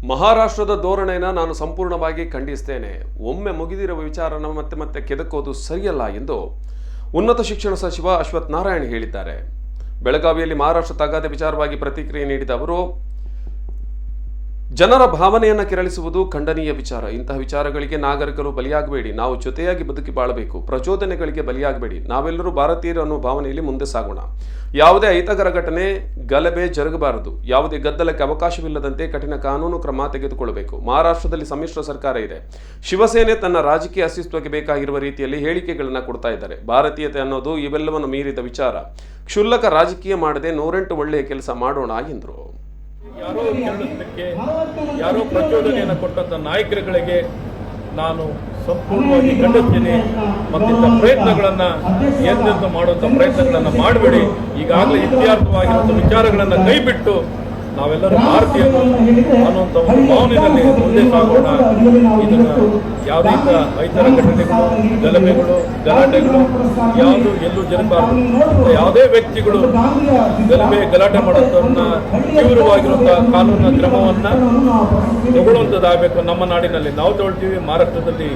ಮಹಾರಾಷ್ಟ್ರದ ಧೋರಣೆಯನ್ನು ನಾನು ಸಂಪೂರ್ಣವಾಗಿ ಖಂಡಿಸ್ತೇನೆ. ಒಮ್ಮೆ ಮುಗಿದಿರುವ ವಿಚಾರನ ಮತ್ತೆ ಮತ್ತೆ ಕೆದಕೋದು ಸರಿಯಲ್ಲ ಎಂದು ಉನ್ನತ ಶಿಕ್ಷಣ ಸಚಿವ ಅಶ್ವಥ್ ನಾರಾಯಣ್ ಹೇಳಿದ್ದಾರೆ. ಬೆಳಗಾವಿಯಲ್ಲಿ ಮಹಾರಾಷ್ಟ್ರ ತಗಾದೆ ವಿಚಾರವಾಗಿ ಪ್ರತಿಕ್ರಿಯೆ ನೀಡಿದ ಅವರು, ಜನರ ಭಾವನೆಯನ್ನು ಕೆರಳಿಸುವುದು ಖಂಡನೀಯ ವಿಚಾರ. ಇಂತಹ ವಿಚಾರಗಳಿಗೆ ನಾಗರಿಕರು ಬಲಿಯಾಗಬೇಡಿ. ನಾವು ಜೊತೆಯಾಗಿ ಬದುಕಿ ಬಾಳಬೇಕು. ಪ್ರಚೋದನೆಗಳಿಗೆ ಬಲಿಯಾಗಬೇಡಿ. ನಾವೆಲ್ಲರೂ ಭಾರತೀಯರು ಅನ್ನೋ ಭಾವನೆಯಲ್ಲಿ ಮುಂದೆ ಸಾಗೋಣ. ಯಾವುದೇ ಅಹಿತಕರ ಘಟನೆ, ಗಲಭೆ ಜರುಗಬಾರದು. ಯಾವುದೇ ಗದ್ದಲಕ್ಕೆ ಅವಕಾಶವಿಲ್ಲದಂತೆ ಕಠಿಣ ಕಾನೂನು ಕ್ರಮ ತೆಗೆದುಕೊಳ್ಳಬೇಕು. ಮಹಾರಾಷ್ಟ್ರದಲ್ಲಿ ಸಮ್ಮಿಶ್ರ ಸರ್ಕಾರ ಇದೆ. ಶಿವಸೇನೆ ತನ್ನ ರಾಜಕೀಯ ಅಸ್ತಿತ್ವಕ್ಕೆ ಬೇಕಾಗಿರುವ ರೀತಿಯಲ್ಲಿ ಹೇಳಿಕೆಗಳನ್ನು ಕೊಡ್ತಾ ಇದ್ದಾರೆ. ಭಾರತೀಯತೆ ಅನ್ನೋದು ಇವೆಲ್ಲವನ್ನು ಮೀರಿದ ವಿಚಾರ. ಕ್ಷುಲ್ಲಕ ರಾಜಕೀಯ ಮಾಡದೆ 108 ಒಳ್ಳೆಯ ಕೆಲಸ ಮಾಡೋಣ ಎಂದರು. ಯಾರೋ ಕೇಳಿಸಲಿಕ್ಕೆ ಯಾರೋ ಪ್ರಚೋದನೆಯನ್ನು ಕೊಟ್ಟಂಥ ನಾಯಕರುಗಳಿಗೆ ನಾನು ಸಂಪೂರ್ಣವಾಗಿ ಖಂಡಿಸ್ತೀನಿ. ಮತ್ತಿಂಥ ಪ್ರಯತ್ನಗಳನ್ನು ಎಂದೆಂದು ಮಾಡುವಂಥ ಪ್ರಯತ್ನಗಳನ್ನು ಮಾಡಬೇಡಿ. ಈಗಾಗಲೇ ಇತ್ಯರ್ಥವಾಗಿರುವಂಥ ವಿಚಾರಗಳನ್ನು ಕೈಬಿಟ್ಟು ನಾವೆಲ್ಲರೂ ಭಾರತೀಯರು ಅನ್ನುವಂಥ ಒಂದು ಭಾವನೆಯಲ್ಲಿ ಮುಂದೆ ಸಾಗೋಣ. ಇದನ್ನು ಯಾವುದೇ ರೈತರ ಘಟನೆಗಳು, ಗಲಭೆಗಳು, ಗಲಾಟೆಗಳು ಯಾವುದು ಎಲ್ಲೂ ಜರಗಬಾರದು. ಯಾವುದೇ ವ್ಯಕ್ತಿಗಳು ಗಲಾಟೆ ಮಾಡೋದನ್ನ ತೀವ್ರವಾಗಿರುವಂಥ ಕಾನೂನಿನ ಕ್ರಮವನ್ನು ತಗೊಳ್ಳುವಂಥದ್ದಾಗಬೇಕು. ನಮ್ಮ ನಾಡಿನಲ್ಲಿ ನಾವು ತಗೊಳ್ತೀವಿ, ಮಹಾರಾಷ್ಟ್ರದಲ್ಲಿ